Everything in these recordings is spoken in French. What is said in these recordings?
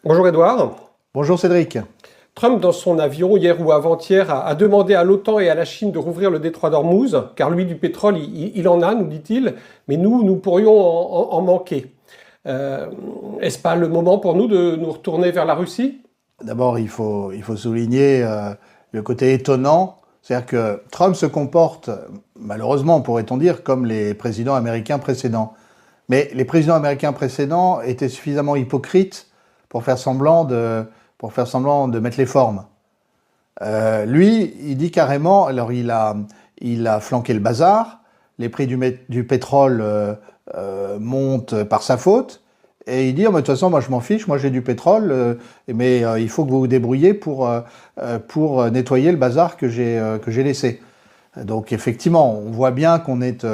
Bonjour Edouard. Bonjour Cédric. Trump, dans son avion, hier ou avant-hier, a demandé à l'OTAN et à la Chine de rouvrir le détroit d'Ormuz, car lui, du pétrole, il en a, nous dit-il, mais nous pourrions en manquer. Est-ce pas le moment pour nous de nous retourner vers la Russie? D'abord, il faut souligner le côté étonnant, c'est-à-dire que Trump se comporte, malheureusement, pourrait-on dire, comme les présidents américains précédents. Mais les présidents américains précédents étaient suffisamment hypocrites pour faire semblant de mettre les formes. Lui, il dit carrément, alors il a flanqué le bazar, les prix du pétrole montent par sa faute, et il dit, oh, mais de toute façon, moi je m'en fiche, moi j'ai du pétrole, mais il faut que vous vous débrouillez pour nettoyer le bazar que j'ai laissé. Donc effectivement, on voit bien qu'on est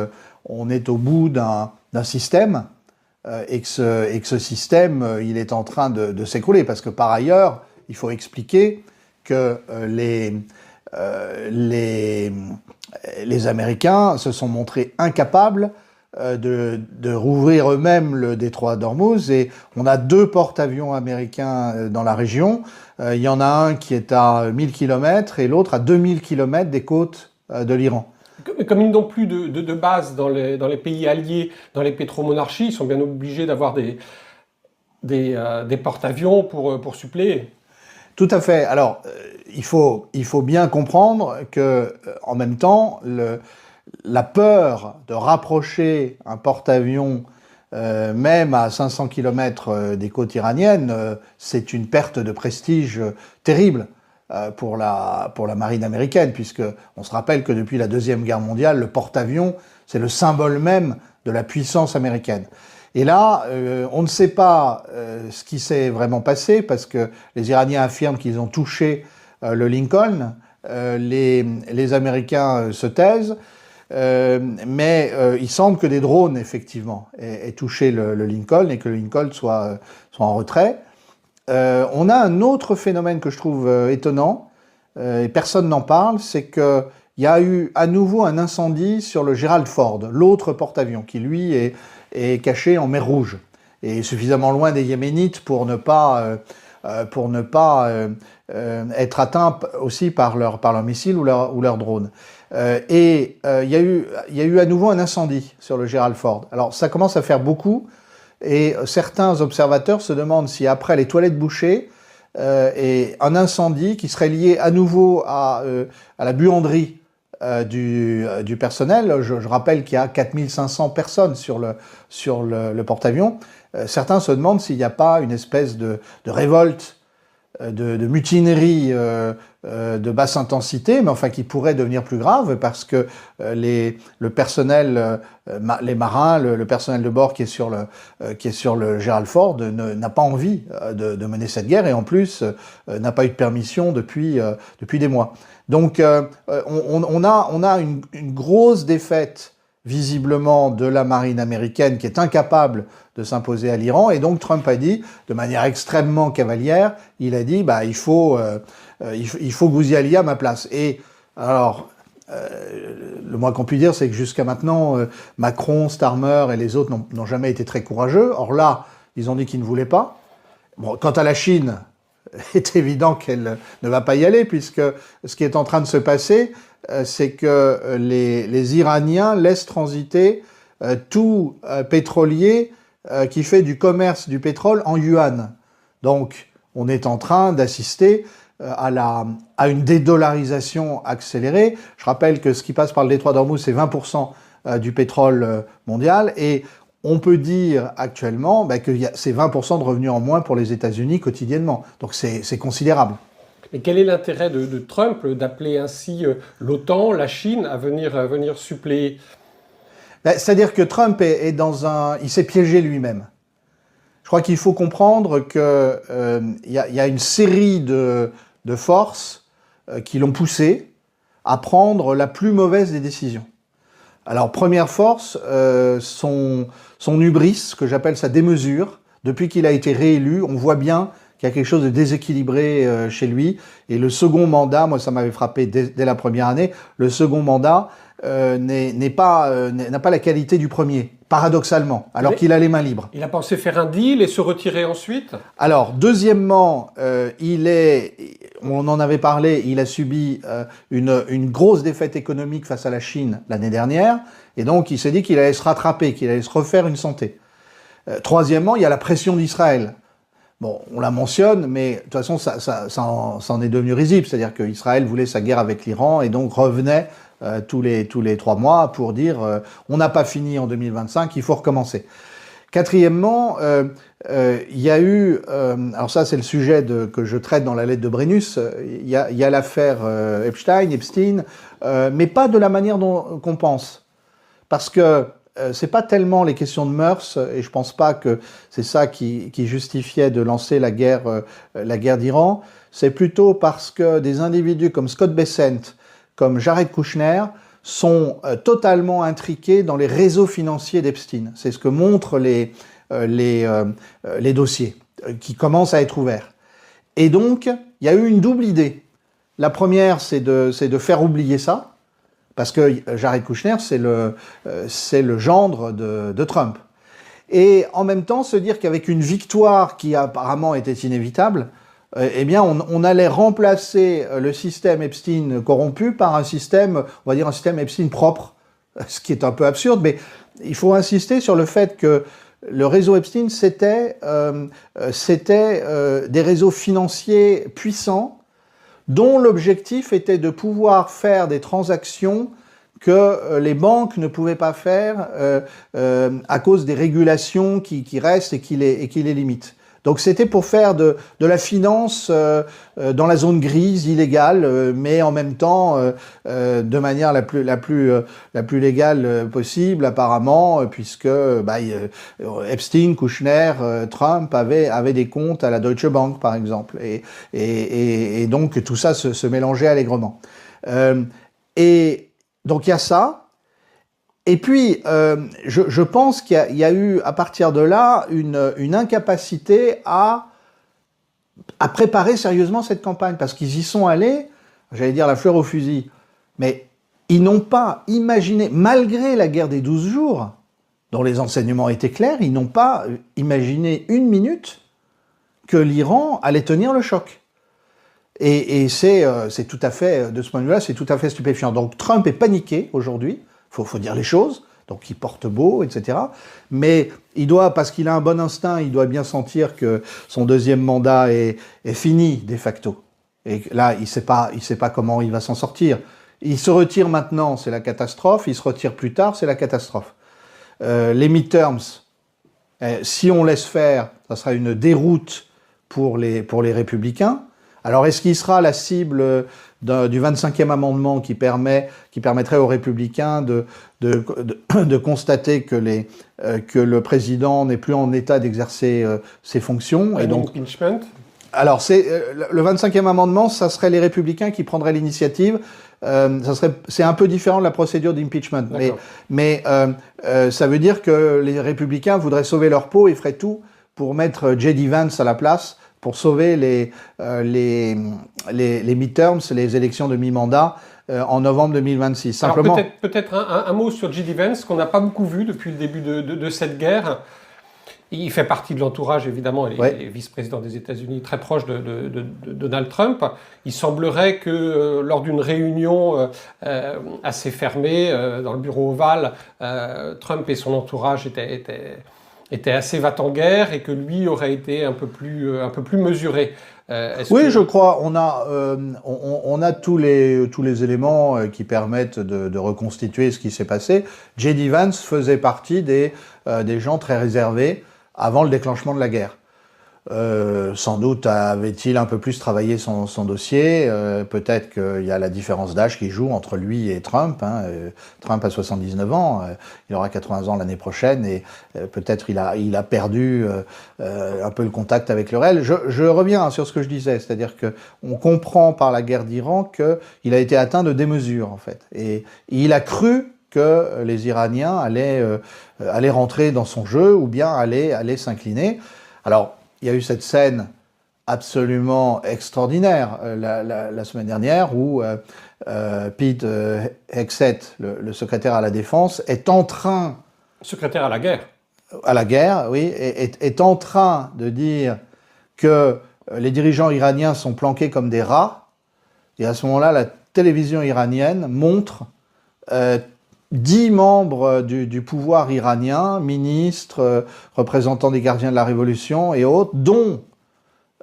au bout d'un système, et que ce système, il est en train de s'écrouler. Parce que par ailleurs, il faut expliquer que les Américains se sont montrés incapables de rouvrir eux-mêmes le détroit d'Ormuz. Et on a 2 porte-avions américains dans la région. Il y en a un qui est à 1000 km et l'autre à 2000 km des côtes de l'Iran. Mais comme ils n'ont plus de base dans les pays alliés, dans les pétromonarchies, ils sont bien obligés d'avoir des porte-avions pour suppléer. Tout à fait. Alors, il faut bien comprendre que, en même temps, la peur de rapprocher un porte-avions, même à 500 km des côtes iraniennes, c'est une perte de prestige terrible pour la marine américaine, puisque on se rappelle que depuis la Deuxième Guerre mondiale, le porte-avions, c'est le symbole même de la puissance américaine. Et là, on ne sait pas ce qui s'est vraiment passé, parce que les Iraniens affirment qu'ils ont touché le Lincoln, les Américains se taisent, mais il semble que des drones, effectivement, aient touché le Lincoln et que le Lincoln soit en retrait. On a un autre phénomène que je trouve étonnant, et personne n'en parle, c'est qu'il y a eu à nouveau un incendie sur le Gerald Ford, l'autre porte-avions, qui lui est caché en mer Rouge, et suffisamment loin des Yéménites pour ne pas être atteint aussi par leurs missiles ou leurs drones. Il y a eu à nouveau un incendie sur le Gerald Ford. Alors ça commence à faire beaucoup, et certains observateurs se demandent si après les toilettes bouchées et un incendie qui serait lié à nouveau à la buanderie du personnel. Je rappelle qu'il y a 4500 personnes sur le porte-avions. Certains se demandent s'il n'y a pas une espèce de révolte, de mutinerie de basse intensité, mais enfin qui pourrait devenir plus grave, parce que le personnel, les marins, le personnel de bord qui est sur le Gerald Ford n'a pas envie de mener cette guerre, et en plus n'a pas eu de permission depuis des mois. Donc on a une grosse défaite visiblement de la marine américaine, qui est incapable de s'imposer à l'Iran, et donc Trump a dit, de manière extrêmement cavalière, il a dit, il faut que vous y alliez à ma place. Et alors, le moins qu'on puisse dire, c'est que jusqu'à maintenant, Macron, Starmer et les autres n'ont jamais été très courageux. Or là, ils ont dit qu'ils ne voulaient pas. Bon, quant à la Chine, c'est évident qu'elle ne va pas y aller, puisque ce qui est en train de se passer, c'est que les Iraniens laissent transiter tout pétrolier qui fait du commerce du pétrole en yuan. Donc, on est en train d'assister à une dédollarisation accélérée. Je rappelle que ce qui passe par le détroit d'Ormuz, c'est 20% du pétrole mondial, et on peut dire actuellement que c'est 20% de revenus en moins pour les États-Unis quotidiennement. Donc c'est considérable. Mais quel est l'intérêt de Trump d'appeler ainsi l'OTAN, la Chine, à venir suppléer? C'est-à-dire que Trump il s'est piégé lui-même. Je crois qu'il faut comprendre que y a une série de forces qui l'ont poussé à prendre la plus mauvaise des décisions. Alors, première force, son hubris, que j'appelle sa démesure. Depuis qu'il a été réélu, on voit bien qu'il y a quelque chose de déséquilibré chez lui. Et le second mandat, moi ça m'avait frappé dès la première année, le second mandat n'a pas la qualité du premier. paradoxalement, alors qu'il a les mains libres. Il a pensé faire un deal et se retirer ensuite? Alors, deuxièmement, on en avait parlé, il a subi une grosse défaite économique face à la Chine l'année dernière, et donc il s'est dit qu'il allait se rattraper, qu'il allait se refaire une santé. Troisièmement, il y a la pression d'Israël. Bon, on la mentionne, mais de toute façon, ça en est devenu risible, c'est-à-dire qu'Israël voulait sa guerre avec l'Iran et donc revenait tous les 3 mois pour dire on n'a pas fini en 2025, il faut recommencer. Quatrièmement, il y a eu, alors ça c'est le sujet que je traite dans la lettre de Brennus, il y a l'affaire Epstein, mais pas de la manière qu'on pense. Parce que c'est pas tellement les questions de mœurs, et je pense pas que c'est ça qui justifiait de lancer la guerre d'Iran, c'est plutôt parce que des individus comme Scott Bessent, comme Jared Kushner, sont totalement intriqués dans les réseaux financiers d'Epstein. C'est ce que montrent les dossiers qui commencent à être ouverts. Et donc, il y a eu une double idée. La première, c'est de faire oublier ça, parce que Jared Kushner, c'est le gendre de Trump. Et en même temps, se dire qu'avec une victoire qui apparemment était inévitable, eh bien, on allait remplacer le système Epstein corrompu par un système, on va dire un système Epstein propre, ce qui est un peu absurde, mais il faut insister sur le fait que le réseau Epstein, c'était des réseaux financiers puissants dont l'objectif était de pouvoir faire des transactions que les banques ne pouvaient pas faire à cause des régulations qui restent et qui les limitent. Donc c'était pour faire de la finance dans la zone grise, illégale, mais en même temps de manière la plus légale possible apparemment, puisque Epstein, Kushner, Trump avaient des comptes à la Deutsche Bank par exemple, et donc tout ça se mélangeait allègrement. Et donc il y a ça. Et puis, je pense qu'il y a eu, à partir de là, une incapacité à préparer sérieusement cette campagne, parce qu'ils y sont allés, j'allais dire la fleur au fusil, mais ils n'ont pas imaginé, malgré la guerre des 12 jours, dont les enseignements étaient clairs, ils n'ont pas imaginé une minute que l'Iran allait tenir le choc. Et c'est tout à fait, de ce point de vue-là, c'est tout à fait stupéfiant. Donc Trump est paniqué aujourd'hui, faut dire les choses, donc il porte beau, etc. Mais il doit, parce qu'il a un bon instinct, il doit bien sentir que son deuxième mandat est fini, de facto. Et là, il sait pas comment il va s'en sortir. Il se retire maintenant, c'est la catastrophe. Il se retire plus tard, c'est la catastrophe. Les midterms, si on laisse faire, ça sera une déroute pour les républicains. Alors, est-ce qu'il sera la cible du 25e amendement qui permettrait aux républicains de constater que le président n'est plus en état d'exercer ses fonctions, et donc impeachment? Alors, le 25e amendement, ça serait les républicains qui prendraient l'initiative. C'est un peu différent de la procédure d'impeachment, mais ça veut dire que les républicains voudraient sauver leur peau et feraient tout pour mettre J.D. Vance à la place, pour sauver les midterms, les élections de mi-mandat en novembre 2026. Simplement. Alors peut-être un mot sur J.D. Vance, qu'on n'a pas beaucoup vu depuis le début de cette guerre. Il fait partie de l'entourage, évidemment, il est vice-président des États-Unis, très proche de Donald Trump. Il semblerait que lors d'une réunion assez fermée dans le bureau ovale, Trump et son entourage étaient assez va-t-en-guerre et que lui aurait été un peu plus mesuré. Je crois. On a tous les éléments qui permettent de reconstituer ce qui s'est passé. J.D. Vance faisait partie des gens très réservés avant le déclenchement de la guerre. Sans doute avait-il un peu plus travaillé son dossier. Peut-être qu'il y a la différence d'âge qui joue entre lui et Trump. Trump a 79 ans, il aura 80 ans l'année prochaine, et peut-être il a perdu un peu le contact avec le réel. Je reviens sur ce que je disais, c'est-à-dire que on comprend par la guerre d'Iran qu'il a été atteint de démesure en fait, et il a cru que les Iraniens allaient rentrer dans son jeu ou bien allaient s'incliner. Alors, il y a eu cette scène absolument extraordinaire la semaine dernière où Pete Hegseth, le secrétaire à la Défense, est en train Secrétaire à la guerre, oui, est en train de dire que les dirigeants iraniens sont planqués comme des rats. Et à ce moment-là, la télévision iranienne montre 10 membres du pouvoir iranien, ministres, représentants des gardiens de la révolution et autres, dont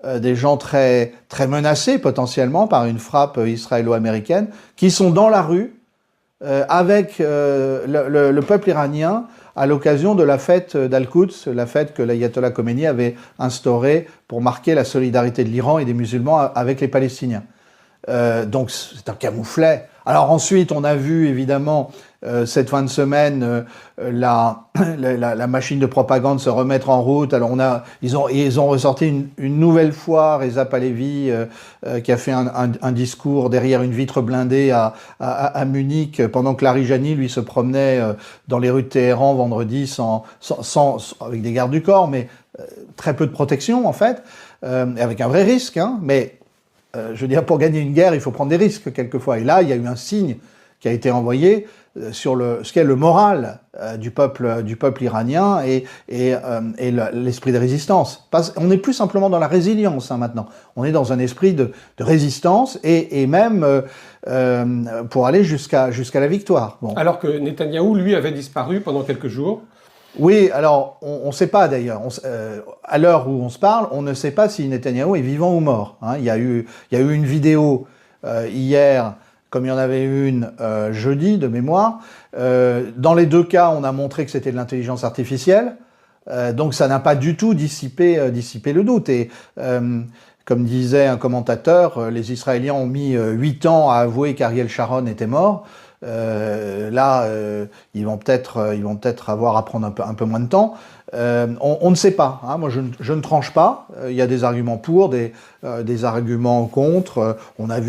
des gens très, très menacés potentiellement par une frappe israélo-américaine, qui sont dans la rue avec le peuple iranien à l'occasion de la fête d'Al-Quds, la fête que l'ayatollah Khomeini avait instaurée pour marquer la solidarité de l'Iran et des musulmans avec les Palestiniens. Donc c'est un camouflet. Alors ensuite, on a vu évidemment cette fin de semaine la machine de propagande se remettre en route. Alors ils ont ressorti une nouvelle fois Reza Pahlavi qui a fait un discours derrière une vitre blindée à Munich pendant que Larijani lui se promenait dans les rues de Téhéran vendredi avec des gardes du corps, mais très peu de protection en fait, avec un vrai risque, hein, mais je veux dire, pour gagner une guerre, il faut prendre des risques quelquefois. Et là, il y a eu un signe qui a été envoyé sur ce qu'est le moral du peuple iranien et l'esprit de résistance. On n'est plus simplement dans la résilience maintenant. On est dans un esprit de résistance et même pour aller jusqu'à la victoire. Bon. Alors que Netanyahou, lui, avait disparu pendant quelques jours. Oui, alors on ne sait pas d'ailleurs. À l'heure où on se parle, on ne sait pas si Netanyahou est vivant ou mort. Hein. Il y a eu une vidéo hier, comme il y en avait une jeudi de mémoire. Dans les deux cas, on a montré que c'était de l'intelligence artificielle. Donc ça n'a pas du tout dissipé le doute. Et comme disait un commentateur, les Israéliens ont mis 8 ans à avouer qu'Ariel Sharon était mort. Là, ils vont peut-être avoir à prendre un peu moins de temps. On ne sait pas. Hein. Moi, je ne tranche pas. Il y a des arguments pour, des arguments contre. On a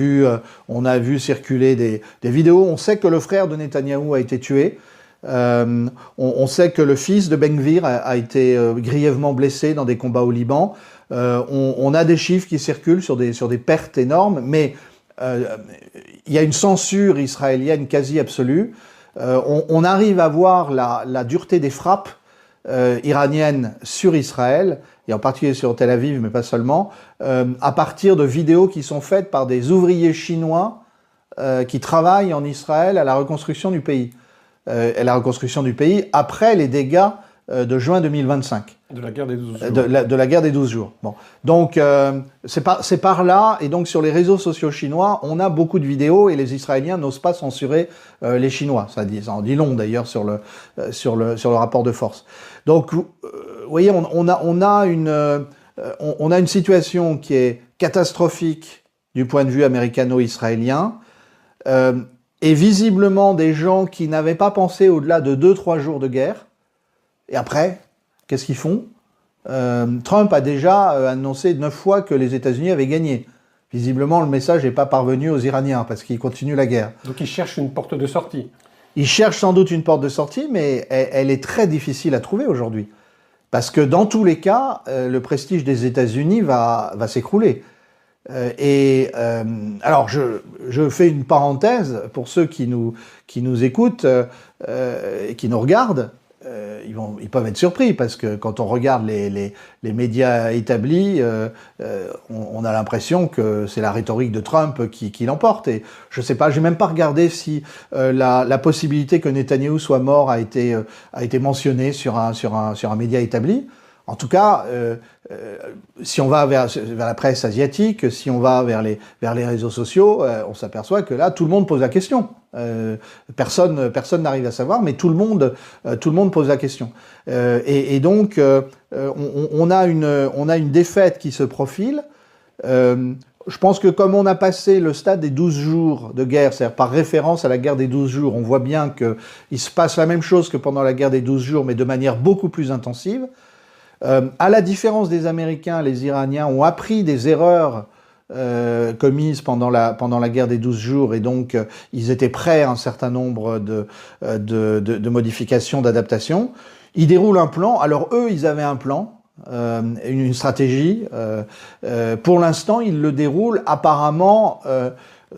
vu circuler des vidéos. On sait que le frère de Netanyahou a été tué. On sait que le fils de Ben Gvir a été grièvement blessé dans des combats au Liban. On a des chiffres qui circulent sur des pertes énormes, mais il y a une censure israélienne quasi absolue. On arrive à voir la dureté des frappes iraniennes sur Israël, et en particulier sur Tel Aviv, mais pas seulement, à partir de vidéos qui sont faites par des ouvriers chinois qui travaillent en Israël à la reconstruction du pays. Après les dégâts de juin 2025. De la guerre des 12 jours. De la guerre des 12 jours. Bon. Donc, c'est par là, et donc sur les réseaux sociaux chinois, on a beaucoup de vidéos, et les Israéliens n'osent pas censurer les Chinois. Ça en dit long, d'ailleurs, sur le rapport de force. Donc, vous voyez, on a une situation qui est catastrophique du point de vue américano-israélien, et visiblement des gens qui n'avaient pas pensé au-delà de 2-3 jours de guerre. Et après, qu'est-ce qu'ils font ? Trump a déjà annoncé 9 fois que les États-Unis avaient gagné. Visiblement, le message n'est pas parvenu aux Iraniens parce qu'ils continuent la guerre. Donc ils cherchent une porte de sortie. Ils cherchent sans doute une porte de sortie, mais elle est très difficile à trouver aujourd'hui. Parce que dans tous les cas, le prestige des États-Unis va s'écrouler. Alors, je fais une parenthèse pour ceux qui nous écoutent et qui nous regardent. Ils peuvent être surpris parce que quand on regarde les médias établis, on a l'impression que c'est la rhétorique de Trump qui l'emporte. Et je sais pas, j'ai même pas regardé si la possibilité que Netanyahou soit mort a été mentionnée sur un média établi. En tout cas, si on va vers la presse asiatique, si on va vers les réseaux sociaux, on s'aperçoit que là, tout le monde pose la question. Personne n'arrive à savoir, mais tout le monde pose la question. Et donc, on a une défaite qui se profile. Je pense que comme on a passé le stade des 12 jours de guerre, c'est-à-dire par référence à la guerre des 12 jours, on voit bien qu'il se passe la même chose que pendant la guerre des 12 jours, mais de manière beaucoup plus intensive. À la différence des Américains, les Iraniens ont appris des erreurs commises pendant la guerre des 12 jours, et donc ils étaient prêts à un certain nombre de modifications, d'adaptations. Ils déroulent un plan. Alors eux, ils avaient un plan, une stratégie. Pour l'instant, ils le déroulent apparemment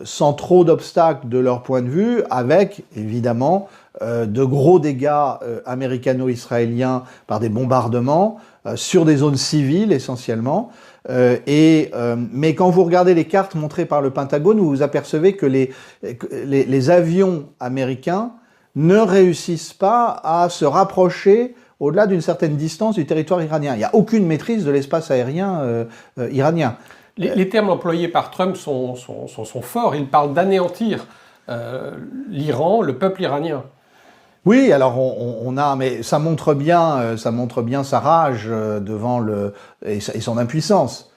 sans trop d'obstacles de leur point de vue, avec évidemment de gros dégâts américano-israéliens par des bombardements sur des zones civiles essentiellement. Mais quand vous regardez les cartes montrées par le Pentagone, vous vous apercevez que les avions américains ne réussissent pas à se rapprocher au-delà d'une certaine distance du territoire iranien. Il n'y a aucune maîtrise de l'espace aérien iranien. Les termes employés par Trump sont forts. Il parle d'anéantir l'Iran, le peuple iranien. Oui, alors mais ça montre bien sa rage devant et son impuissance,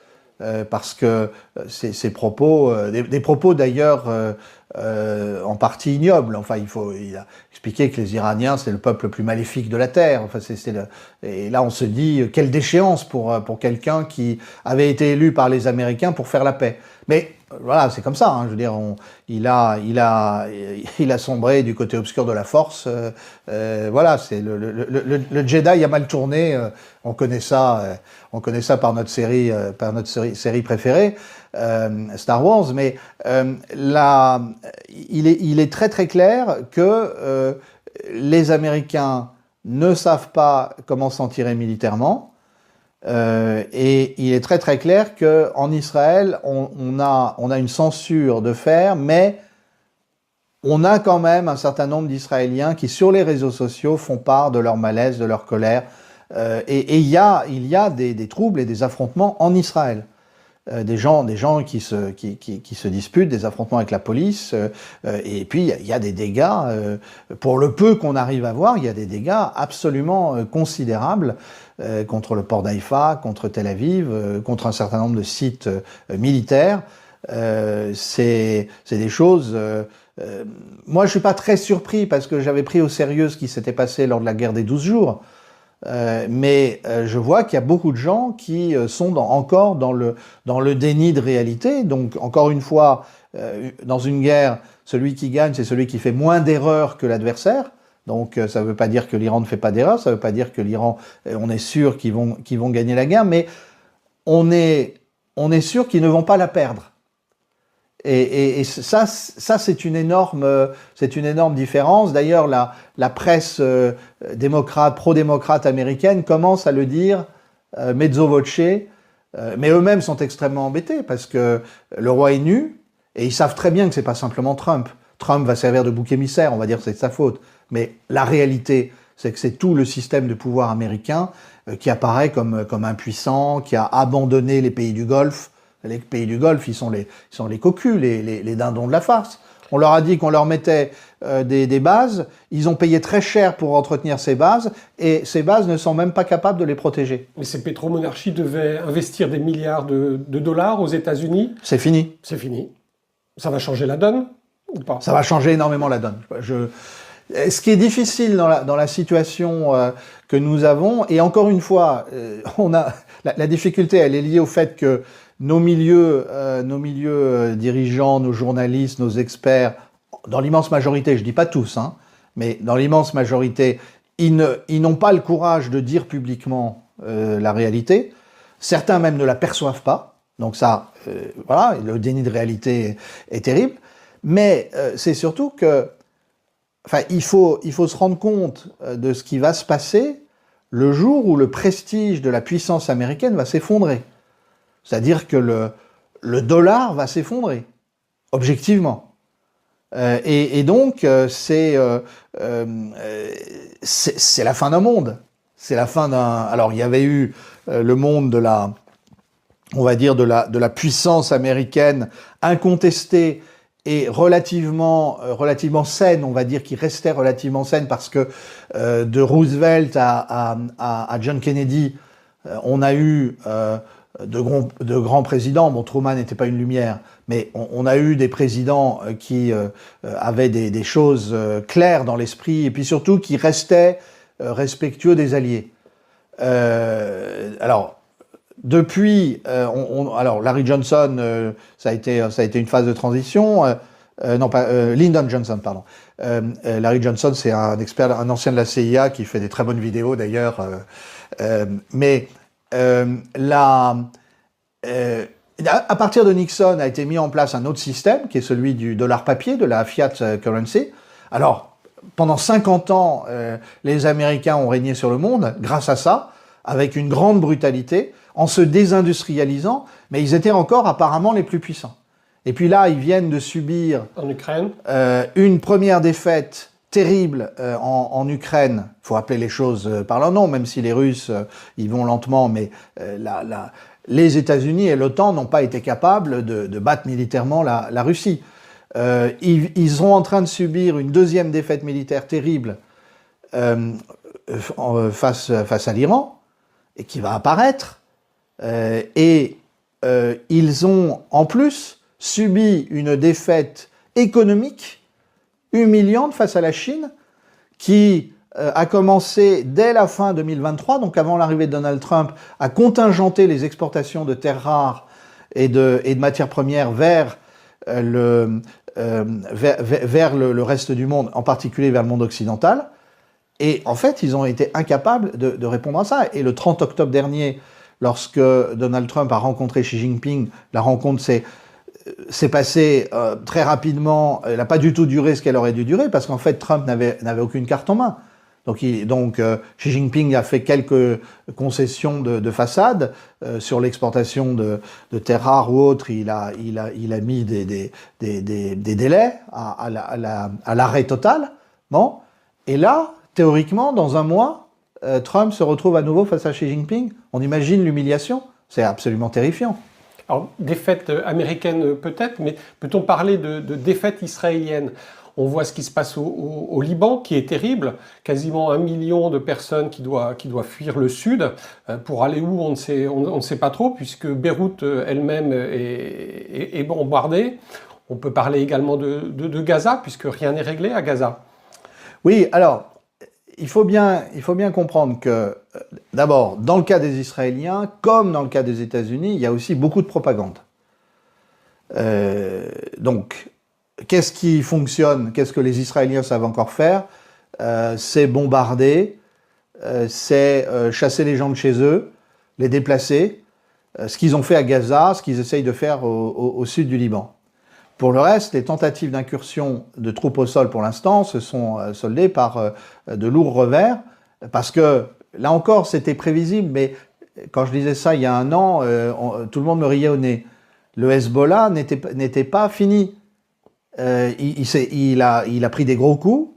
parce que ces propos, des propos d'ailleurs en partie ignobles. Enfin, il a expliqué que les Iraniens c'est le peuple le plus maléfique de la terre. Enfin, et là on se dit quelle déchéance pour quelqu'un qui avait été élu par les Américains pour faire la paix. Mais voilà, c'est comme ça. Hein, je veux dire, il a sombré du côté obscur de la force. Voilà, c'est le Jedi a mal tourné. On connaît ça par notre série préférée, Star Wars. Mais là, il est très très clair que les Américains ne savent pas comment s'en tirer militairement. Et il est très très clair qu'en Israël, on a une censure de fer, mais on a quand même un certain nombre d'Israéliens qui, sur les réseaux sociaux, font part de leur malaise, de leur colère. Et il y a des troubles et des affrontements en Israël. Des gens qui se disputent, des affrontements avec la police, et puis il y a des dégâts, pour le peu qu'on arrive à voir, il y a des dégâts absolument considérables contre le port d'Haïfa, contre Tel Aviv, contre un certain nombre de sites militaires. C'est des choses... moi je suis pas très surpris parce que j'avais pris au sérieux ce qui s'était passé lors de la guerre des 12 jours. Mais je vois qu'il y a beaucoup de gens qui sont encore dans le déni de réalité. Donc, encore une fois, dans une guerre, celui qui gagne, c'est celui qui fait moins d'erreurs que l'adversaire. Donc, ça ne veut pas dire que l'Iran ne fait pas d'erreurs, ça ne veut pas dire que l'Iran, on est sûr qu'ils vont gagner la guerre, mais on est sûr qu'ils ne vont pas la perdre. Et ça c'est une énorme différence. D'ailleurs, la presse pro-démocrate américaine commence à le dire mezzo voce, mais eux-mêmes sont extrêmement embêtés parce que le roi est nu et ils savent très bien que c'est pas simplement Trump. Trump va servir de bouc émissaire, on va dire que c'est de sa faute. Mais la réalité, c'est que c'est tout le système de pouvoir américain qui apparaît comme impuissant, qui a abandonné les pays du Golfe. Les pays du Golfe, ils sont les cocus, les dindons de la farce. On leur a dit qu'on leur mettait des bases, ils ont payé très cher pour entretenir ces bases, et ces bases ne sont même pas capables de les protéger. Mais ces pétromonarchies devaient investir des milliards de dollars aux États-Unis. C'est fini. C'est fini. Ça va changer la donne ou pas? Ça va changer énormément la donne. Ce qui est difficile dans la situation que nous avons, et encore une fois, la difficulté, elle est liée au fait que nos milieux dirigeants, nos journalistes, nos experts, dans l'immense majorité, je dis pas tous, hein, mais dans l'immense majorité, ils n'ont pas le courage de dire publiquement la réalité. Certains même ne la perçoivent pas. Donc ça, voilà, le déni de réalité est terrible. Mais c'est surtout que, enfin, il faut se rendre compte de ce qui va se passer le jour où le prestige de la puissance américaine va s'effondrer. C'est-à-dire que le dollar va s'effondrer, objectivement. Et donc, c'est la fin d'un monde. C'est la fin d'un... Alors, il y avait eu le monde de la puissance américaine incontestée et relativement saine, on va dire, qui restait relativement saine parce que de Roosevelt à John Kennedy, on a eu de grands présidents. Bon, Truman n'était pas une lumière, mais on a eu des présidents qui avaient des choses claires dans l'esprit et puis surtout qui restaient respectueux des alliés. Alors, depuis, alors Larry Johnson, ça a été une phase de transition. Non, pas Lyndon Johnson, pardon. Larry Johnson, c'est un expert, un ancien de la CIA qui fait des très bonnes vidéos d'ailleurs. Mais À partir de Nixon a été mis en place un autre système, qui est celui du dollar papier, de la fiat currency. Alors, pendant 50 ans, les Américains ont régné sur le monde grâce à ça, avec une grande brutalité, en se désindustrialisant, mais ils étaient encore apparemment les plus puissants. Et puis là, ils viennent de subir en Ukraine une première défaite terrible en Ukraine. Il faut appeler les choses par leur nom, même si les Russes, ils vont lentement, mais les États-Unis et l'OTAN n'ont pas été capables de battre militairement la Russie. Ils sont en train de subir une deuxième défaite militaire terrible face à l'Iran, et qui va apparaître. Ils ont en plus subi une défaite économique humiliante face à la Chine, qui a commencé dès la fin 2023, donc avant l'arrivée de Donald Trump, à contingenter les exportations de terres rares et de matières premières vers le reste du monde, en particulier vers le monde occidental. Et en fait, ils ont été incapables de répondre à ça. Et le 30 octobre dernier, lorsque Donald Trump a rencontré Xi Jinping, la rencontre s'est passée très rapidement. Elle n'a pas du tout duré ce qu'elle aurait dû durer, parce qu'en fait, Trump n'avait aucune carte en main. Donc Xi Jinping a fait quelques concessions de façade sur l'exportation de terres rares ou autres. Il a mis des délais à l'arrêt total. Bon. Et là, théoriquement, dans un mois, Trump se retrouve à nouveau face à Xi Jinping. On imagine l'humiliation. C'est absolument terrifiant. Alors, défaite américaine peut-être, mais peut-on parler de défaite israélienne ? On voit ce qui se passe au Liban, qui est terrible. Quasiment 1 million de personnes qui doivent fuir le sud. Pour aller où, on ne sait pas trop, puisque Beyrouth elle-même est bombardée. On peut parler également de Gaza, puisque rien n'est réglé à Gaza. Oui, alors, il faut bien comprendre que, d'abord, dans le cas des Israéliens, comme dans le cas des États-Unis, il y a aussi beaucoup de propagande. Donc, qu'est-ce qui fonctionne? Qu'est-ce que les Israéliens savent encore faire? C'est bombarder, c'est chasser les gens de chez eux, les déplacer, ce qu'ils ont fait à Gaza, ce qu'ils essayent de faire au sud du Liban. Pour le reste, les tentatives d'incursion de troupes au sol pour l'instant se sont soldées par de lourds revers, parce que, là encore, c'était prévisible, mais quand je disais ça il y a un an, tout le monde me riait au nez. Le Hezbollah n'était pas fini. Il a pris des gros coups,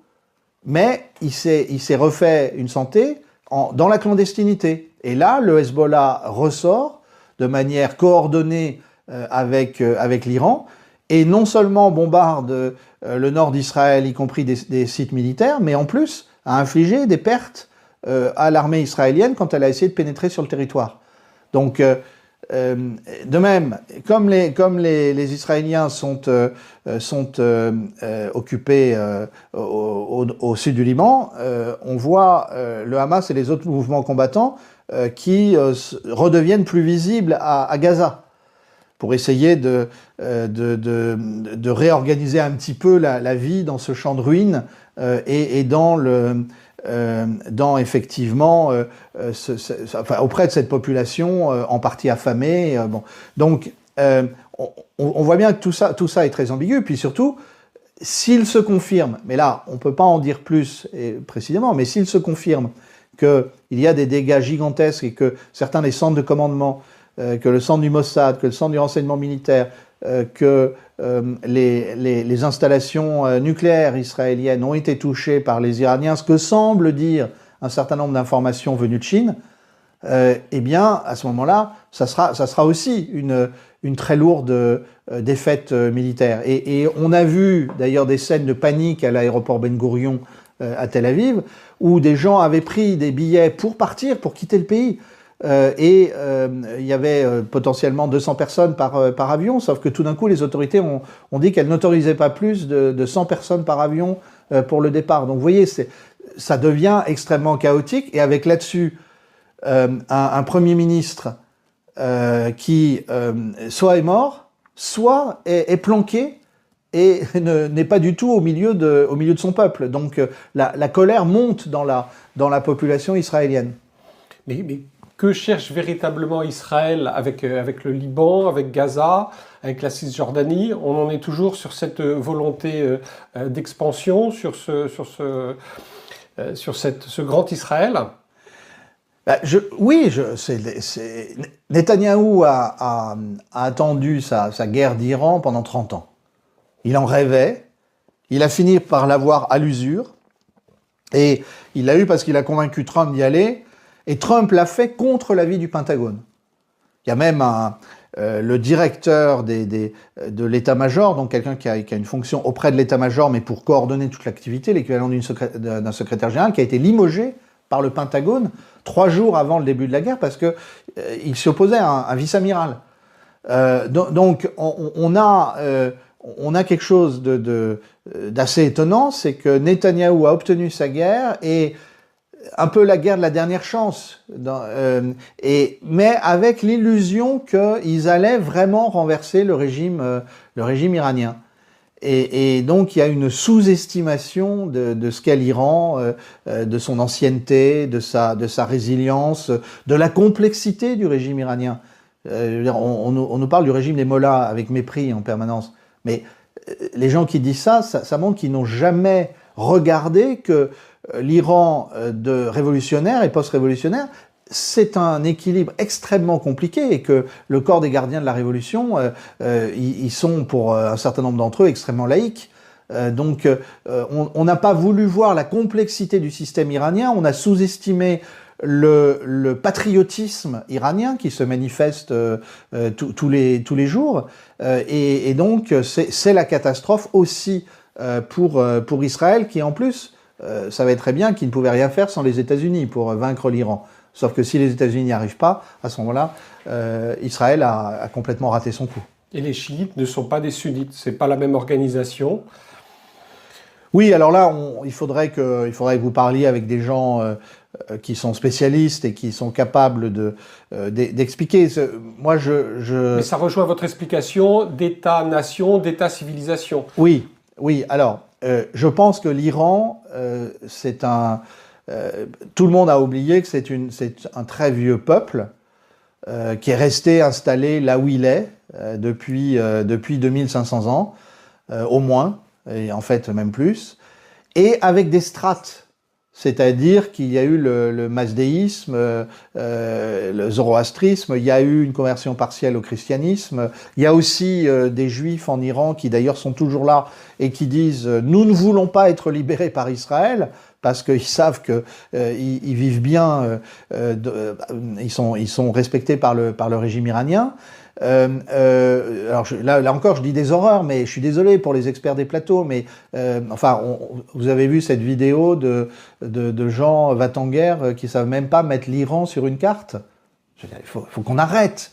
mais il s'est refait une santé dans la clandestinité. Et là, le Hezbollah ressort de manière coordonnée avec l'Iran, et non seulement bombarde le nord d'Israël, y compris des sites militaires, mais en plus a infligé des pertes à l'armée israélienne quand elle a essayé de pénétrer sur le territoire. Donc, de même, comme les Israéliens sont occupés au sud du Liban, on voit le Hamas et les autres mouvements combattants qui redeviennent plus visibles à Gaza, pour essayer de réorganiser un petit peu la vie dans ce champ de ruines et dans effectivement auprès de cette population en partie affamée. Bon. Donc on voit bien que tout ça est très ambigu. Puis surtout, s'il se confirme, mais là on peut pas en dire plus précisément, mais s'il se confirme qu'il y a des dégâts gigantesques et que certains des centres de commandement, que le centre du Mossad, que le centre du renseignement militaire, que les installations nucléaires israéliennes ont été touchées par les Iraniens, ce que semble dire un certain nombre d'informations venues de Chine, eh bien, à ce moment-là, ça sera aussi une très lourde défaite militaire. Et on a vu d'ailleurs des scènes de panique à l'aéroport Ben Gourion à Tel Aviv, où des gens avaient pris des billets pour partir, pour quitter le pays. Il y avait potentiellement 200 personnes par avion, sauf que tout d'un coup, les autorités ont dit qu'elles n'autorisaient pas plus de 100 personnes par avion pour le départ. Donc vous voyez, ça devient extrêmement chaotique, et avec là-dessus un Premier ministre qui soit est mort, soit est planqué et n'est pas du tout au milieu de son peuple. Donc la colère monte dans la population israélienne. Mais que cherche véritablement Israël avec le Liban, avec Gaza, avec la Cisjordanie? On en est toujours sur cette volonté d'expansion, sur ce grand Israël? Netanyahou a attendu sa guerre d'Iran pendant 30 ans. Il en rêvait, il a fini par l'avoir à l'usure, et il l'a eu parce qu'il a convaincu Trump d'y aller, et Trump l'a fait contre l'avis du Pentagone. Il y a même le directeur de l'état-major, donc quelqu'un qui a une fonction auprès de l'état-major, mais pour coordonner toute l'activité, l'équivalent d'un secrétaire général, qui a été limogé par le Pentagone 3 jours avant le début de la guerre, parce que il s'opposait à un vice-amiral. Donc on a quelque chose d'assez étonnant, c'est que Netanyahou a obtenu sa guerre, et un peu la guerre de la dernière chance, mais avec l'illusion qu'ils allaient vraiment renverser le régime iranien. Et donc il y a une sous-estimation de ce qu'est l'Iran, de son ancienneté, de sa résilience, de la complexité du régime iranien. On nous parle du régime des mollahs avec mépris en permanence, mais les gens qui disent ça montre qu'ils n'ont jamais regardé que l'Iran de révolutionnaire et post-révolutionnaire, c'est un équilibre extrêmement compliqué, et que le corps des gardiens de la révolution, ils sont pour un certain nombre d'entre eux extrêmement laïcs. Donc on n'a pas voulu voir la complexité du système iranien, on a sous-estimé le patriotisme iranien qui se manifeste tous les jours, et donc c'est la catastrophe aussi pour Israël, qui en plus savait très bien qu'il ne pouvait rien faire sans les États-Unis pour vaincre l'Iran. Sauf que si les États-Unis n'y arrivent pas, à ce moment-là, Israël a complètement raté son coup. Et les chiites ne sont pas des sunnites, c'est pas la même organisation. Oui, alors là, il faudrait que vous parliez avec des gens qui sont spécialistes et qui sont capables d'expliquer. Moi, Mais ça rejoint votre explication d'État-nation, d'État-civilisation. Oui. Alors, je pense que l'Iran, tout le monde a oublié que c'est un très vieux peuple qui est resté installé là où il est depuis 2500 ans, au moins, et en fait même plus, et avec des strates. C'est-à-dire qu'il y a eu le mazdéisme, le zoroastrisme, il y a eu une conversion partielle au christianisme, il y a aussi des juifs en Iran qui d'ailleurs sont toujours là et qui disent « nous ne voulons pas être libérés par Israël », parce qu'ils savent qu'ils vivent bien, ils sont respectés par le régime iranien. Alors là encore, je dis des horreurs, mais je suis désolé pour les experts des plateaux, mais vous avez vu cette vidéo de gens va-t-en-guerre qui savent même pas mettre l'Iran sur une carte. Il faut qu'on arrête,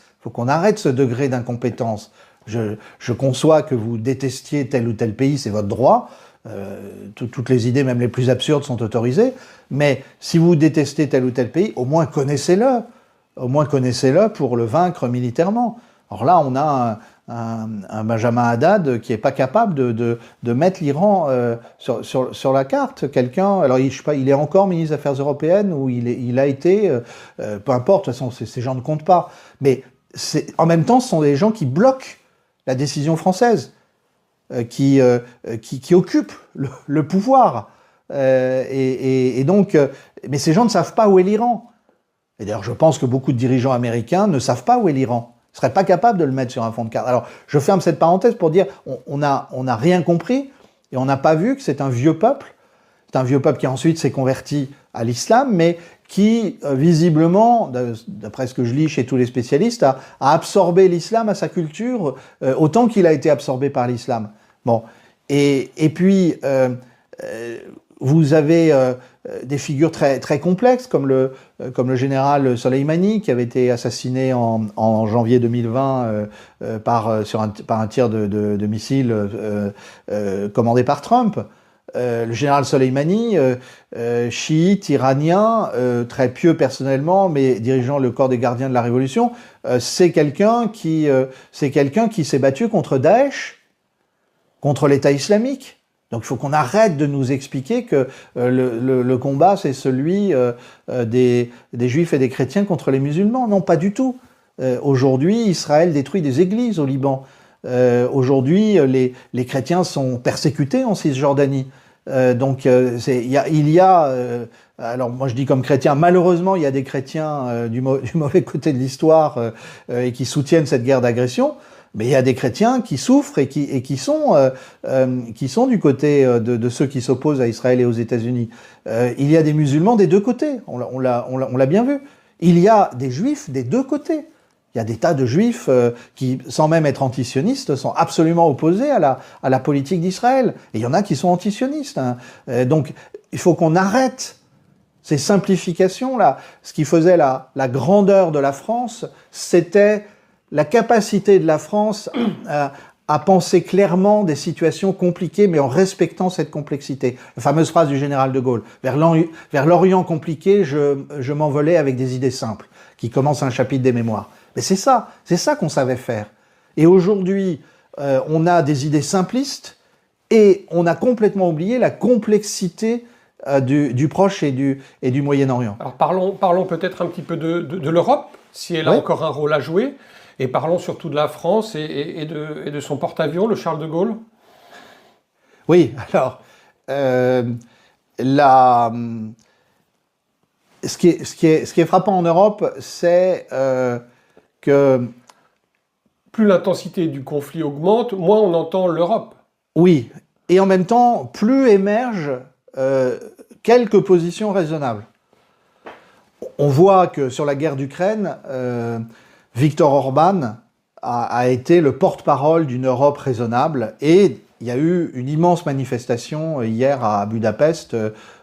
ce degré d'incompétence. Je conçois que vous détestiez tel ou tel pays, c'est votre droit. Toutes les idées, même les plus absurdes, sont autorisées. Mais si vous détestez tel ou tel pays, au moins connaissez-le. Au moins connaissez-le pour le vaincre militairement. Alors là, on a un Benjamin Haddad qui est pas capable de mettre l'Iran sur la carte. Quelqu'un, alors je sais pas, il est encore ministre des Affaires européennes ou il a été, peu importe. De toute façon, ces gens ne comptent pas. Mais en même temps, ce sont des gens qui bloquent la décision française, qui occupent le pouvoir. Et donc, mais ces gens ne savent pas où est l'Iran. Et d'ailleurs, je pense que beaucoup de dirigeants américains ne savent pas où est l'Iran. Ils ne seraient pas capables de le mettre sur un fond de carte. Alors, je ferme cette parenthèse pour dire, on n'a rien compris et on n'a pas vu que c'est un vieux peuple. C'est un vieux peuple qui ensuite s'est converti à l'islam, mais qui, visiblement, d'après ce que je lis chez tous les spécialistes, a absorbé l'islam à sa culture autant qu'il a été absorbé par l'islam. Bon. Et puis, vous avez des figures très, très complexes, comme le général Soleimani, qui avait été assassiné en janvier 2020 par un tir de missile commandé par Trump. Le général Soleimani, chiite, iranien, très pieux personnellement, mais dirigeant le corps des gardiens de la Révolution, c'est quelqu'un qui s'est battu contre Daesh, contre l'État islamique. Donc il faut qu'on arrête de nous expliquer que le combat c'est celui des juifs et des chrétiens contre les musulmans. Non, pas du tout. Aujourd'hui, Israël détruit des églises au Liban. Aujourd'hui, les chrétiens sont persécutés en Cisjordanie. Donc alors moi je dis comme chrétien, malheureusement il y a des chrétiens du mauvais côté de l'histoire et qui soutiennent cette guerre d'agression. Mais il y a des chrétiens qui souffrent et qui sont du côté de ceux qui s'opposent à Israël et aux États-Unis. Il y a des musulmans des deux côtés, on l'a bien vu. Il y a des juifs des deux côtés. Il y a des tas de juifs qui, sans même être antisionistes, sont absolument opposés à la politique d'Israël. Et il y en a qui sont antisionistes. Hein. Donc il faut qu'on arrête ces simplifications-là. Ce qui faisait la grandeur de la France, c'était la capacité de la France à penser clairement des situations compliquées, mais en respectant cette complexité. La fameuse phrase du général de Gaulle, vers l'Orient compliqué, je m'envolais avec des idées simples, qui commence un chapitre des mémoires. Mais c'est ça qu'on savait faire. Et aujourd'hui, on a des idées simplistes, et on a complètement oublié la complexité du Proche et du Moyen-Orient. Alors parlons peut-être un petit peu de l'Europe, si elle a encore un rôle à jouer. Et parlons surtout de la France et de son porte-avions, le Charles de Gaulle. Oui, alors, ce qui est frappant en Europe, c'est que... Plus l'intensité du conflit augmente, moins on entend l'Europe. Oui, et en même temps, plus émergent quelques positions raisonnables. On voit que sur la guerre d'Ukraine... Viktor Orban a été le porte-parole d'une Europe raisonnable et il y a eu une immense manifestation hier à Budapest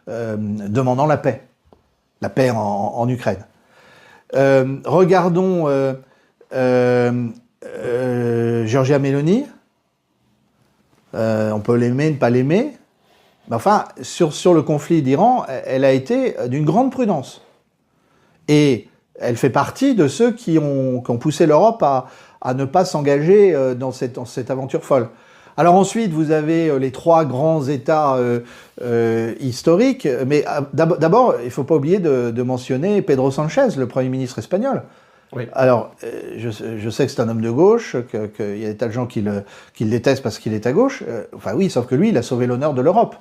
demandant la paix en Ukraine. Regardons Giorgia Meloni, on peut l'aimer, ne pas l'aimer, mais enfin, sur le conflit d'Iran, elle a été d'une grande prudence. Et elle fait partie de ceux qui ont poussé l'Europe à ne pas s'engager dans cette aventure folle. Alors ensuite, vous avez les trois grands États historiques, mais d'abord, il ne faut pas oublier de mentionner Pedro Sanchez, le Premier ministre espagnol. Oui. Alors, je sais que c'est un homme de gauche, qu'il y a des tas de gens qui le détestent parce qu'il est à gauche. Enfin oui, sauf que lui, il a sauvé l'honneur de l'Europe.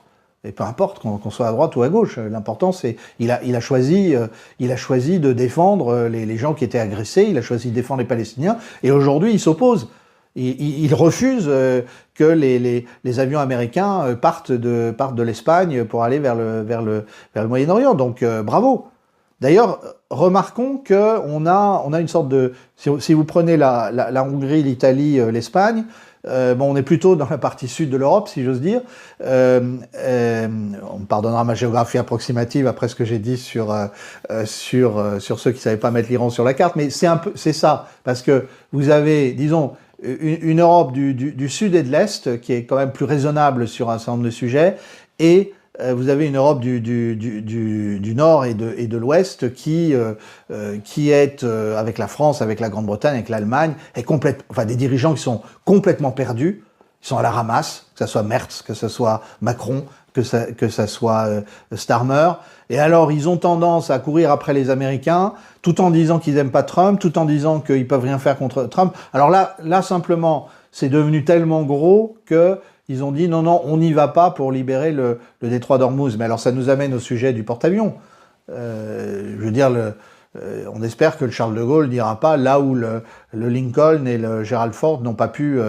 Et peu importe qu'on soit à droite ou à gauche, l'important c'est il a choisi de défendre les gens qui étaient agressés, il a choisi de défendre les Palestiniens, et aujourd'hui il s'oppose. Il refuse que les avions américains partent de l'Espagne pour aller vers le Moyen-Orient. Donc bravo. D'ailleurs, remarquons que on a une sorte de si vous prenez la Hongrie, l'Italie, l'Espagne. On est plutôt dans la partie sud de l'Europe, si j'ose dire. On me pardonnera ma géographie approximative après ce que j'ai dit sur ceux qui savaient pas mettre l'Iran sur la carte, mais c'est ça, parce que vous avez, disons, une Europe du sud et de l'est qui est quand même plus raisonnable sur un certain nombre de sujets, et vous avez une Europe du nord et de l'ouest qui est avec la France, avec la Grande-Bretagne, avec l'Allemagne, des dirigeants qui sont complètement perdus, ils sont à la ramasse, que ce soit Merz, que ce soit Macron, que ça soit Starmer. Et alors ils ont tendance à courir après les Américains, tout en disant qu'ils n'aiment pas Trump, tout en disant qu'ils peuvent rien faire contre Trump. Alors là simplement, c'est devenu tellement gros que ils ont dit non, on n'y va pas pour libérer le détroit d'Ormuz. Mais alors ça nous amène au sujet du porte-avions. Je veux dire, on espère que le Charles de Gaulle n'ira pas là où le Lincoln et le Gerald Ford n'ont pas pu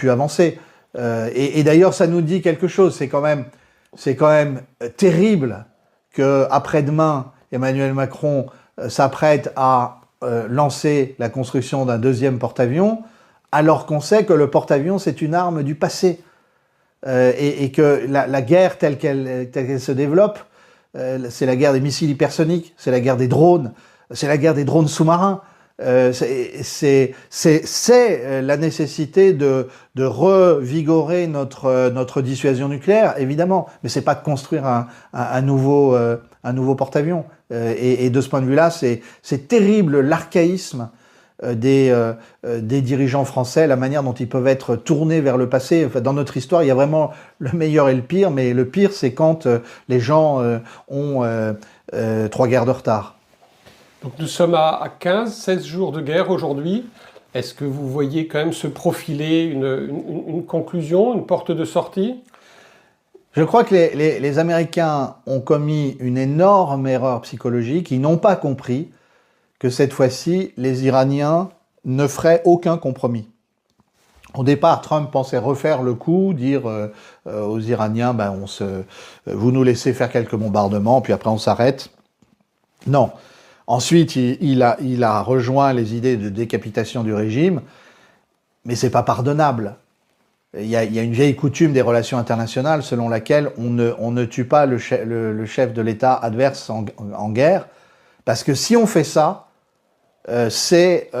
avancer. Et d'ailleurs, ça nous dit quelque chose. C'est quand même terrible que après-demain, Emmanuel Macron s'apprête à lancer la construction d'un deuxième porte-avions, alors qu'on sait que le porte-avions, c'est une arme du passé. Et que la guerre telle qu'elle se développe, c'est la guerre des missiles hypersoniques, c'est la guerre des drones, c'est la guerre des drones sous-marins. C'est la nécessité de revigorer notre dissuasion nucléaire, évidemment, mais c'est pas de construire un nouveau porte-avions. Et de ce point de vue-là, c'est terrible l'archaïsme des dirigeants français, la manière dont ils peuvent être tournés vers le passé. Enfin, dans notre histoire, il y a vraiment le meilleur et le pire, mais le pire, c'est quand les gens ont 3 guerres de retard. Donc nous sommes à 15-16 jours de guerre aujourd'hui. Est-ce que vous voyez quand même se profiler une conclusion, une porte de sortie? Je crois que les Américains ont commis une énorme erreur psychologique. Ils n'ont pas compris que cette fois-ci, les Iraniens ne feraient aucun compromis. Au départ, Trump pensait refaire le coup, dire aux Iraniens, vous nous laissez faire quelques bombardements, puis après on s'arrête. Non. Ensuite, il a rejoint les idées de décapitation du régime, mais c'est pas pardonnable. Il y a une vieille coutume des relations internationales selon laquelle on ne tue pas le chef de l'État adverse en guerre, parce que si on fait ça, c'est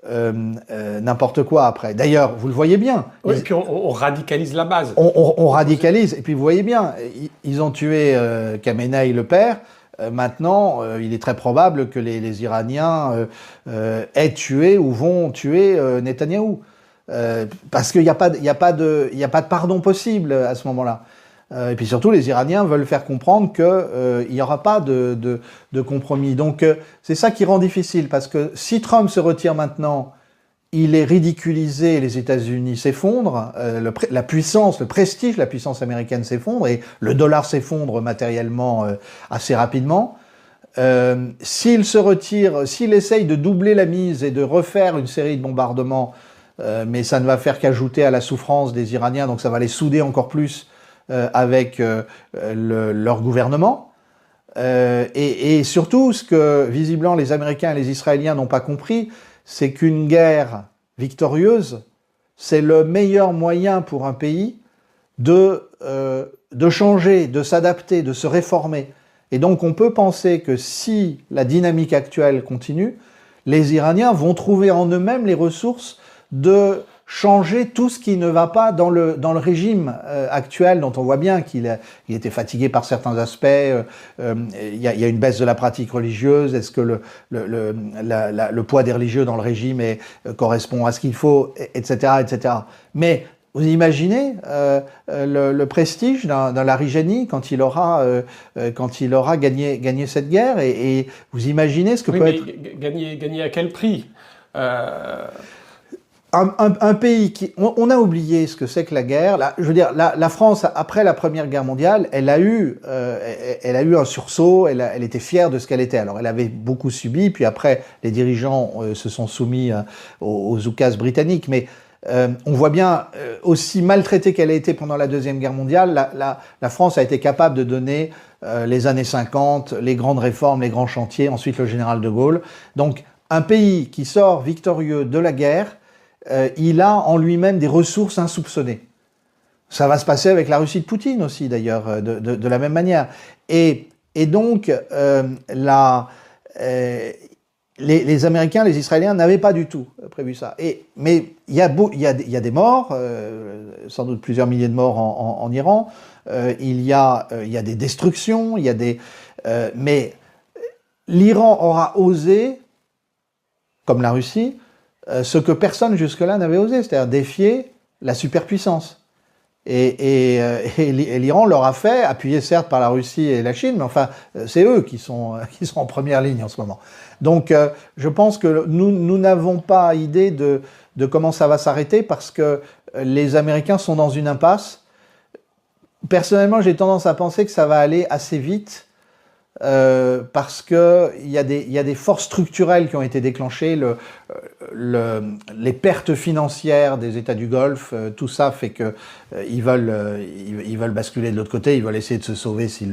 n'importe quoi après. D'ailleurs, vous le voyez bien. Oui, et puis on radicalise la base. On radicalise, et puis vous voyez bien, ils ont tué Khamenei le père. Maintenant, il est très probable que les Iraniens aient tué ou vont tuer Netanyahou. Parce qu'il n'y a pas de pardon possible à ce moment-là. Et puis surtout, les Iraniens veulent faire comprendre qu'il n'y aura pas de compromis. Donc c'est ça qui rend difficile, parce que si Trump se retire maintenant, il est ridiculisé, les États-Unis s'effondrent, la puissance, le prestige, la puissance américaine s'effondre, et le dollar s'effondre matériellement assez rapidement. S'il se retire, s'il essaye de doubler la mise et de refaire une série de bombardements, mais ça ne va faire qu'ajouter à la souffrance des Iraniens, donc ça va les souder encore plus avec leur gouvernement. Et surtout, ce que visiblement les Américains et les Israéliens n'ont pas compris, c'est qu'une guerre victorieuse, c'est le meilleur moyen pour un pays de changer, de s'adapter, de se réformer. Et donc on peut penser que si la dynamique actuelle continue, les Iraniens vont trouver en eux-mêmes les ressources de changer tout ce qui ne va pas dans le régime actuel, dont on voit bien qu'il était fatigué par certains aspects. Il y a une baisse de la pratique religieuse. Est-ce que le poids des religieux dans le régime correspond à ce qu'il faut, etc., etc. Mais vous imaginez le prestige d'un Larijani quand il aura gagné cette guerre, et vous imaginez ce que peut être gagner à quel prix? Un pays qui... On a oublié ce que c'est que la guerre. Je veux dire, la France, après la Première Guerre mondiale, elle a eu un sursaut, elle était fière de ce qu'elle était. Alors, elle avait beaucoup subi, puis après, les dirigeants se sont soumis aux oukases britanniques. Mais on voit bien, aussi maltraitée qu'elle a été pendant la Deuxième Guerre mondiale, la France a été capable de donner les années 50, les grandes réformes, les grands chantiers, ensuite le général de Gaulle. Donc, un pays qui sort victorieux de la guerre, il a en lui-même des ressources insoupçonnées. Ça va se passer avec la Russie de Poutine aussi, d'ailleurs, de la même manière. Et donc, les Américains, les Israéliens n'avaient pas du tout prévu ça. Mais il y a des morts, sans doute plusieurs milliers de morts en Iran. Il y a des destructions, mais l'Iran aura osé, comme la Russie, ce que personne jusque-là n'avait osé, c'est-à-dire défier la superpuissance. Et l'Iran leur a fait, appuyé certes par la Russie et la Chine, mais enfin, c'est eux qui sont en première ligne en ce moment. Donc, je pense que nous n'avons pas idée de comment ça va s'arrêter, parce que les Américains sont dans une impasse. Personnellement, j'ai tendance à penser que ça va aller assez vite, parce que il y a des forces structurelles qui ont été déclenchées, les pertes financières des États du Golfe, tout ça fait que ils veulent basculer de l'autre côté, ils veulent essayer de se sauver s'ils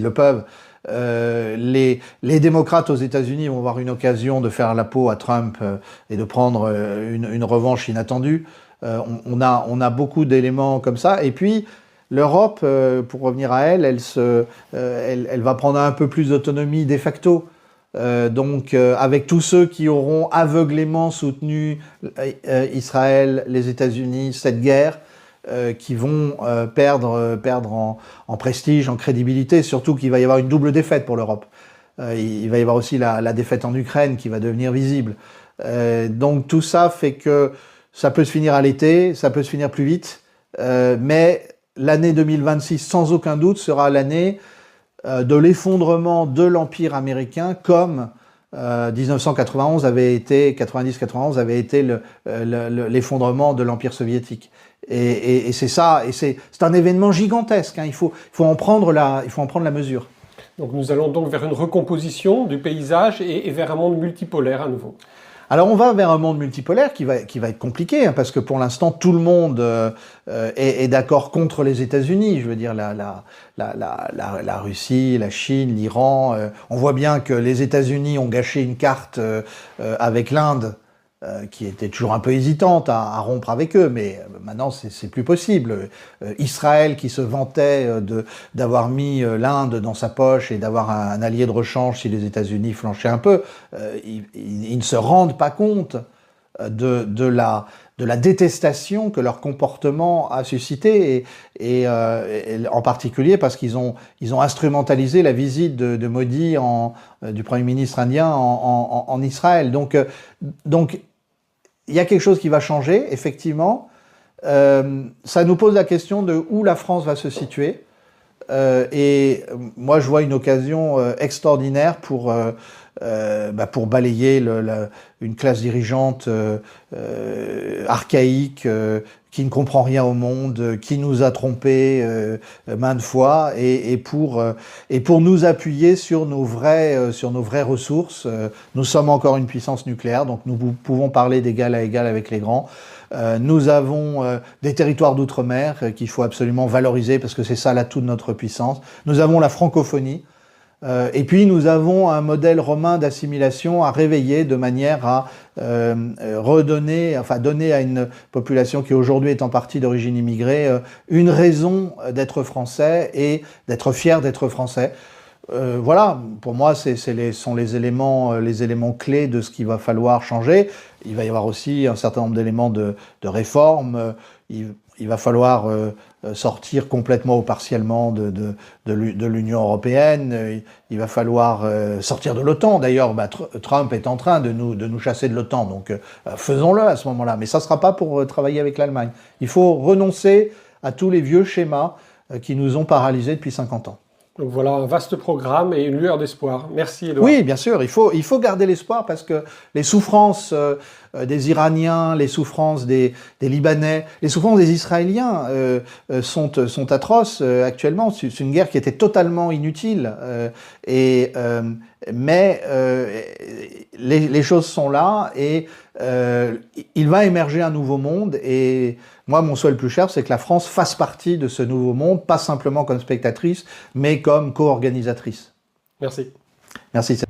le peuvent. Les démocrates aux États-Unis vont avoir une occasion de faire la peau à Trump et de prendre une revanche inattendue. On a beaucoup d'éléments comme ça, et puis l'Europe, pour revenir à elle, elle va prendre un peu plus d'autonomie de facto. Donc, avec tous ceux qui auront aveuglément soutenu Israël, les États-Unis, cette guerre, qui vont perdre en prestige, en crédibilité, surtout qu'il va y avoir une double défaite pour l'Europe. Il va y avoir aussi la défaite en Ukraine qui va devenir visible. Donc tout ça fait que ça peut se finir à l'été, ça peut se finir plus vite, mais l'année 2026, sans aucun doute, sera l'année de l'effondrement de l'Empire américain, comme 1991 avait été, 90-91 avait été l'effondrement de l'Empire soviétique. Et c'est ça, et c'est un événement gigantesque. Hein. Il faut en prendre la mesure. Donc nous allons donc vers une recomposition du paysage et vers un monde multipolaire à nouveau. Alors on va vers un monde multipolaire qui va être compliqué, hein, parce que pour l'instant tout le monde est d'accord contre les États-Unis. Je veux dire la Russie, la Chine, l'Iran. On voit bien que les États-Unis ont gâché une carte avec l'Inde, qui était toujours un peu hésitante à rompre avec eux, mais maintenant c'est plus possible. Israël qui se vantait d'avoir mis l'Inde dans sa poche et d'avoir un allié de rechange si les États-Unis flanchaient un peu, ils ne se rendent pas compte de la détestation que leur comportement a suscité, et en particulier parce qu'ils ont instrumentalisé la visite de Modi, du Premier ministre indien en Israël. Donc il y a quelque chose qui va changer, effectivement. Ça nous pose la question de où la France va se situer. Et moi, je vois une occasion extraordinaire pour balayer une classe dirigeante archaïque, qui ne comprend rien au monde, qui nous a trompés maintes fois, et pour nous appuyer sur nos vraies ressources. Nous sommes encore une puissance nucléaire, donc nous pouvons parler d'égal à égal avec les grands. Nous avons des territoires d'outre-mer qu'il faut absolument valoriser, parce que c'est ça l'atout de notre puissance. Nous avons la francophonie. Et puis nous avons un modèle romain d'assimilation à réveiller, de manière à donner à une population qui aujourd'hui est en partie d'origine immigrée une raison d'être français et d'être fier d'être français. Voilà, pour moi, sont les éléments clés de ce qu'il va falloir changer. Il va y avoir aussi un certain nombre d'éléments de réforme. Il va falloir sortir complètement ou partiellement de l'Union européenne. Il va falloir sortir de l'OTAN. D'ailleurs, Trump est en train de nous chasser de l'OTAN, donc faisons-le à ce moment-là. Mais ça ne sera pas pour travailler avec l'Allemagne. Il faut renoncer à tous les vieux schémas qui nous ont paralysés depuis 50 ans. Donc voilà un vaste programme et une lueur d'espoir. Merci Édouard. Oui, bien sûr, il faut garder l'espoir, parce que les souffrances des Iraniens, les souffrances des Libanais, les souffrances des Israéliens sont atroces actuellement. C'est une guerre qui était totalement inutile, mais les choses sont là, et il va émerger un nouveau monde, et moi, mon souhait le plus cher, c'est que la France fasse partie de ce nouveau monde, pas simplement comme spectatrice, mais comme co-organisatrice. Merci. Merci.